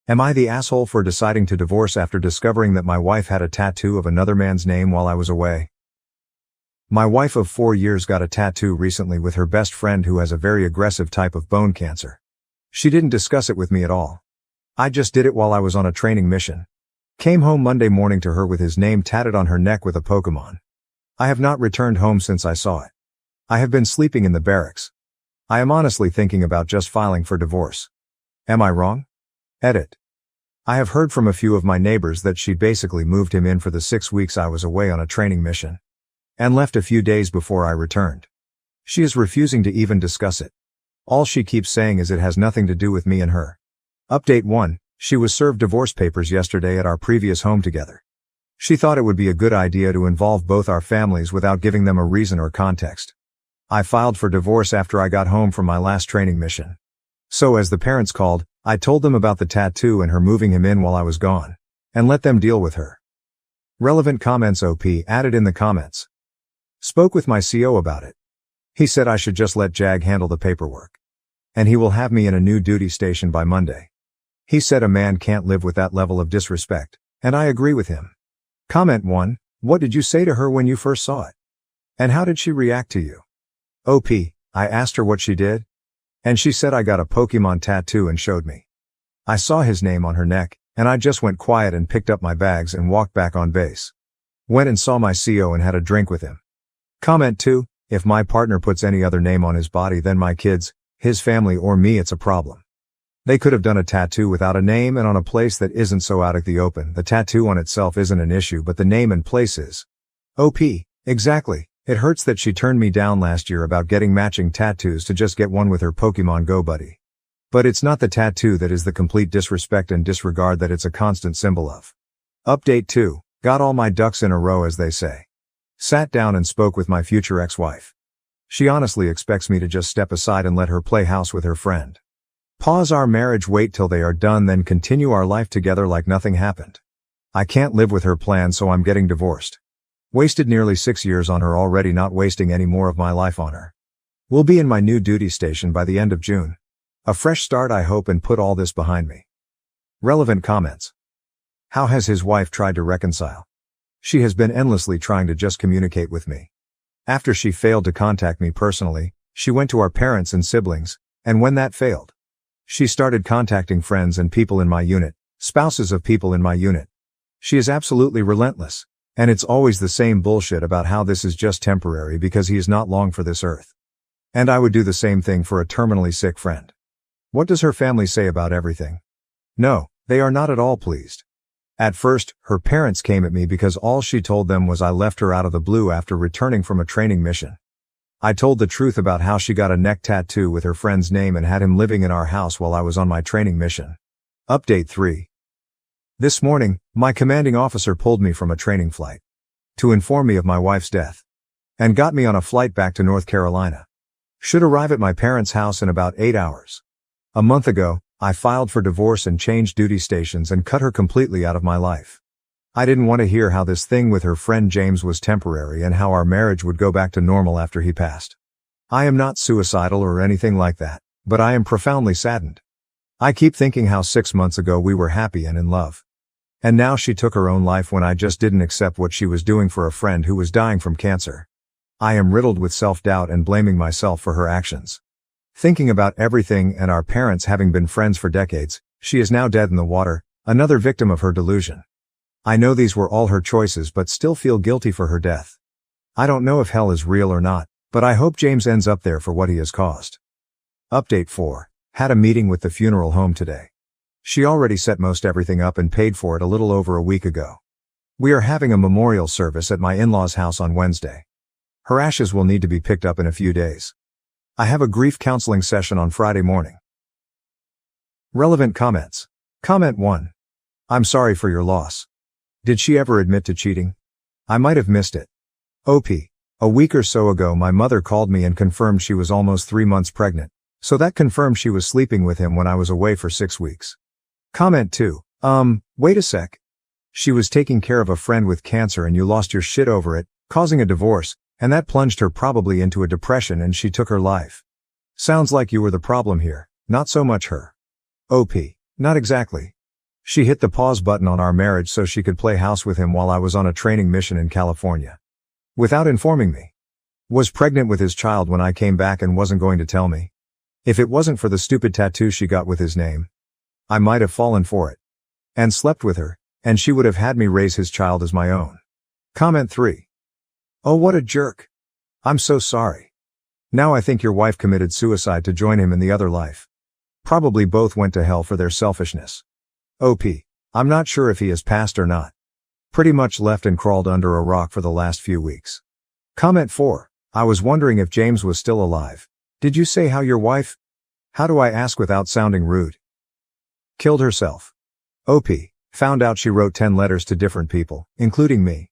Am I the asshole for deciding to divorce after discovering that my wife had a tattoo of another man's name while I was away? My wife of 4 years got a tattoo recently with her best friend who has a very aggressive type of bone cancer. She didn't discuss it with me at all. I just did it while I was on a training mission. Came home Monday morning to her with his name tatted on her neck with a Pokemon. I have not returned home since I saw it. I have been sleeping in the barracks. I am honestly thinking about just filing for divorce. Am I wrong? Edit. I have heard from a few of my neighbors that she basically moved him in for the 6 weeks I was away on a training mission. And left a few days before I returned. She is refusing to even discuss it. All she keeps saying is it has nothing to do with me and her. Update 1. She was served divorce papers yesterday at our previous home together. She thought it would be a good idea to involve both our families without giving them a reason or context. I filed for divorce after I got home from my last training mission. So as the parents called, I told them about the tattoo and her moving him in while I was gone. And let them deal with her. Relevant comments. OP added in the comments. Spoke with my CO about it. He said I should just let Jag handle the paperwork. And he will have me in a new duty station by Monday. He said a man can't live with that level of disrespect, and I agree with him. Comment 1. What did you say to her when you first saw it? And how did she react to you? OP, I asked her what she did. And she said I got a Pokemon tattoo and showed me. I saw his name on her neck, and I just went quiet and picked up my bags and walked back on base. Went and saw my CO and had a drink with him. Comment 2. If my partner puts any other name on his body than my kids, his family or me, it's a problem. They could have done a tattoo without a name and on a place that isn't so out of the open. The tattoo on itself isn't an issue, but the name and place is. OP, exactly. It hurts that she turned me down last year about getting matching tattoos to just get one with her Pokemon Go buddy. But it's not the tattoo that is the complete disrespect and disregard that it's a constant symbol of. Update 2. Got all my ducks in a row, as they say. Sat down and spoke with my future ex-wife. She honestly expects me to just step aside and let her play house with her friend. Pause our marriage, wait till they are done, then continue our life together like nothing happened. I can't live with her plan, so I'm getting divorced. Wasted nearly 6 years on her already, not wasting any more of my life on her. Will be in my new duty station by the end of June. A fresh start, I hope, and put all this behind me. Relevant comments. How has his wife tried to reconcile? She has been endlessly trying to just communicate with me. After she failed to contact me personally, she went to our parents and siblings, and when that failed, she started contacting friends and people in my unit, spouses of people in my unit. She is absolutely relentless, and it's always the same bullshit about how this is just temporary because he is not long for this earth. And I would do the same thing for a terminally sick friend. What does her family say about everything? No, they are not at all pleased. At first, her parents came at me because all she told them was I left her out of the blue after returning from a training mission. I told the truth about how she got a neck tattoo with her friend's name and had him living in our house while I was on my training mission. Update 3. This morning, my commanding officer pulled me from a training flight to inform me of my wife's death and got me on a flight back to North Carolina. Should arrive at my parents' house in about 8 hours. A month ago, I filed for divorce and changed duty stations and cut her completely out of my life. I didn't want to hear how this thing with her friend James was temporary and how our marriage would go back to normal after he passed. I am not suicidal or anything like that, but I am profoundly saddened. I keep thinking how 6 months ago we were happy and in love. And now she took her own life when I just didn't accept what she was doing for a friend who was dying from cancer. I am riddled with self-doubt and blaming myself for her actions. Thinking about everything and our parents having been friends for decades, she is now dead in the water, another victim of her delusion. I know these were all her choices but still feel guilty for her death. I don't know if hell is real or not, but I hope James ends up there for what he has caused. Update 4. Had a meeting with the funeral home today. She already set most everything up and paid for it a little over a week ago. We are having a memorial service at my in-laws' house on Wednesday. Her ashes will need to be picked up in a few days. I have a grief counseling session on Friday morning. Relevant comments. Comment 1. I'm sorry for your loss. Did she ever admit to cheating? I might have missed it. OP. A week or so ago my mother called me and confirmed she was almost 3 months pregnant, so that confirmed she was sleeping with him when I was away for 6 weeks. Comment 2. Wait a sec. She was taking care of a friend with cancer and you lost your shit over it, causing a divorce, and that plunged her probably into a depression and she took her life. Sounds like you were the problem here, not so much her. OP. Not exactly. She hit the pause button on our marriage so she could play house with him while I was on a training mission in California. Without informing me. Was pregnant with his child when I came back and wasn't going to tell me. If it wasn't for the stupid tattoo she got with his name, I might have fallen for it. And slept with her, and she would have had me raise his child as my own. Comment 3. Oh, what a jerk. I'm so sorry. Now I think your wife committed suicide to join him in the other life. Probably both went to hell for their selfishness. OP. I'm not sure if he has passed or not. Pretty much left and crawled under a rock for the last few weeks. Comment 4. I was wondering if James was still alive. Did you say how your wife? How do I ask without sounding rude? Killed herself. OP. Found out she wrote 10 letters to different people, including me.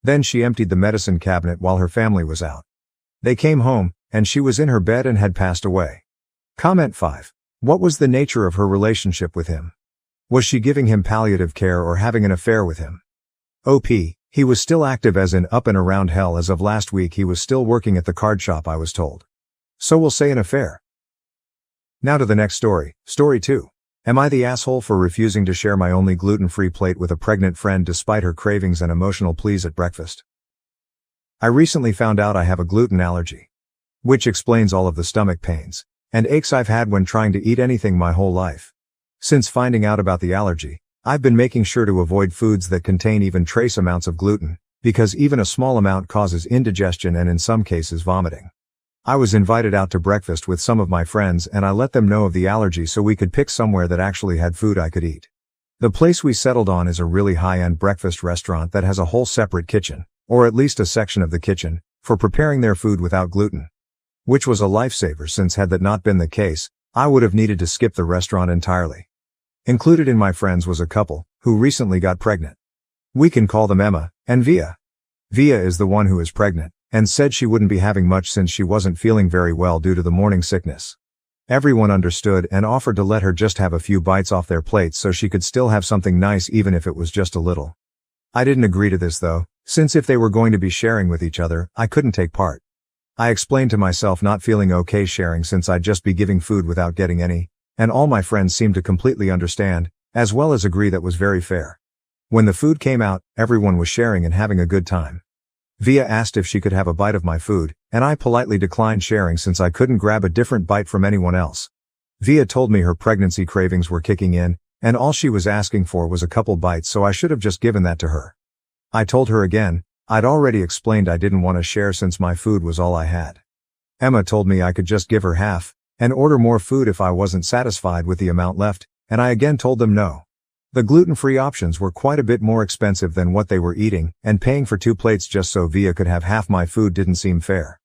Then she emptied the medicine cabinet while her family was out. They came home, and she was in her bed and had passed away. Comment 5. What was the nature of her relationship with him? Was she giving him palliative care or having an affair with him? OP. He was still active as in up and around hell. As of last week he was still working at the card shop, I was told. So we'll say an affair. Now to the next story. Story 2. Am I the asshole for refusing to share my only gluten-free plate with a pregnant friend despite her cravings and emotional pleas at breakfast? I recently found out I have a gluten allergy. Which explains all of the stomach pains and aches I've had when trying to eat anything my whole life. Since finding out about the allergy, I've been making sure to avoid foods that contain even trace amounts of gluten, because even a small amount causes indigestion and in some cases vomiting. I was invited out to breakfast with some of my friends and I let them know of the allergy so we could pick somewhere that actually had food I could eat. The place we settled on is a really high-end breakfast restaurant that has a whole separate kitchen, or at least a section of the kitchen, for preparing their food without gluten. Which was a lifesaver since had that not been the case, I would have needed to skip the restaurant entirely. Included in my friends was a couple, who recently got pregnant. We can call them Emma and Via. Via is the one who is pregnant, and said she wouldn't be having much since she wasn't feeling very well due to the morning sickness. Everyone understood and offered to let her just have a few bites off their plates so she could still have something nice even if it was just a little. I didn't agree to this though, since if they were going to be sharing with each other, I couldn't take part. I explained to myself not feeling okay sharing since I'd just be giving food without getting any, and all my friends seemed to completely understand, as well as agree that was very fair. When the food came out, everyone was sharing and having a good time. Via asked if she could have a bite of my food, and I politely declined sharing since I couldn't grab a different bite from anyone else. Via told me her pregnancy cravings were kicking in, and all she was asking for was a couple bites, so I should have just given that to her. I told her again, I'd already explained I didn't want to share since my food was all I had. Emma told me I could just give her half, and order more food if I wasn't satisfied with the amount left, and I again told them no. The gluten-free options were quite a bit more expensive than what they were eating, and paying for 2 plates just so Via could have half my food didn't seem fair.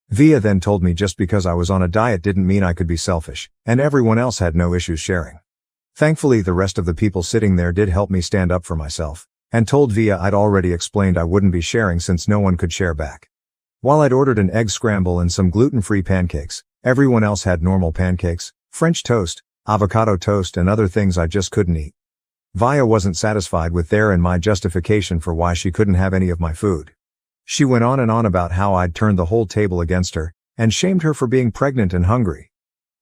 Via then told me just because I was on a diet didn't mean I could be selfish, and everyone else had no issues sharing. Thankfully the rest of the people sitting there did help me stand up for myself, and told Via I'd already explained I wouldn't be sharing since no one could share back. While I'd ordered an egg scramble and some gluten-free pancakes, everyone else had normal pancakes, French toast, avocado toast and other things I just couldn't eat. Via wasn't satisfied with their and my justification for why she couldn't have any of my food. She went on and on about how I'd turned the whole table against her, and shamed her for being pregnant and hungry.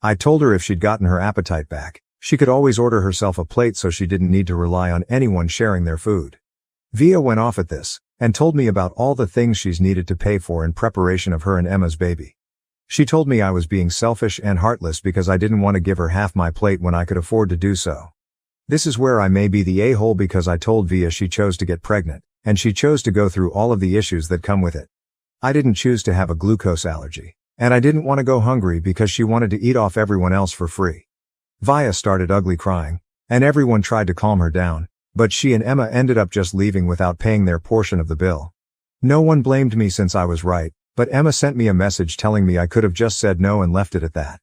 I told her if she'd gotten her appetite back, she could always order herself a plate so she didn't need to rely on anyone sharing their food. Via went off at this, and told me about all the things she's needed to pay for in preparation of her and Emma's baby. She told me I was being selfish and heartless because I didn't want to give her half my plate when I could afford to do so. This is where I may be the a-hole because I told Via she chose to get pregnant, and she chose to go through all of the issues that come with it. I didn't choose to have a glucose allergy, and I didn't want to go hungry because she wanted to eat off everyone else for free. Via started ugly crying, and everyone tried to calm her down, but she and Emma ended up just leaving without paying their portion of the bill. No one blamed me since I was right, but Emma sent me a message telling me I could have just said no and left it at that.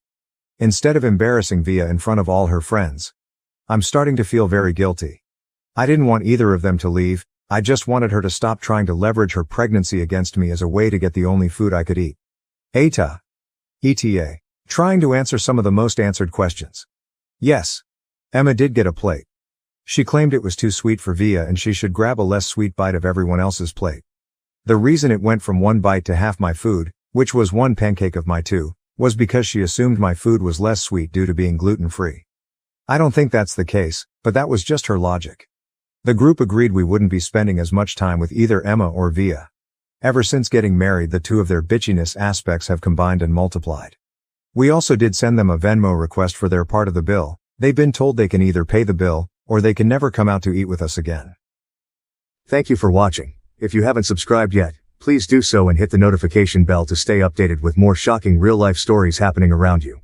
Instead of embarrassing Via in front of all her friends. I'm starting to feel very guilty. I didn't want either of them to leave, I just wanted her to stop trying to leverage her pregnancy against me as a way to get the only food I could eat. AITA. ETA. Trying to answer some of the most answered questions. Yes. Emma did get a plate. She claimed it was too sweet for Via and she should grab a less sweet bite of everyone else's plate. The reason it went from 1 bite to half my food, which was 1 pancake of my 2, was because she assumed my food was less sweet due to being gluten-free. I don't think that's the case, but that was just her logic. The group agreed we wouldn't be spending as much time with either Emma or Via. Ever since getting married, the two of their bitchiness aspects have combined and multiplied. We also did send them a Venmo request for their part of the bill. They've been told they can either pay the bill, or they can never come out to eat with us again. Thank you for watching. If you haven't subscribed yet, please do so and hit the notification bell to stay updated with more shocking real-life stories happening around you.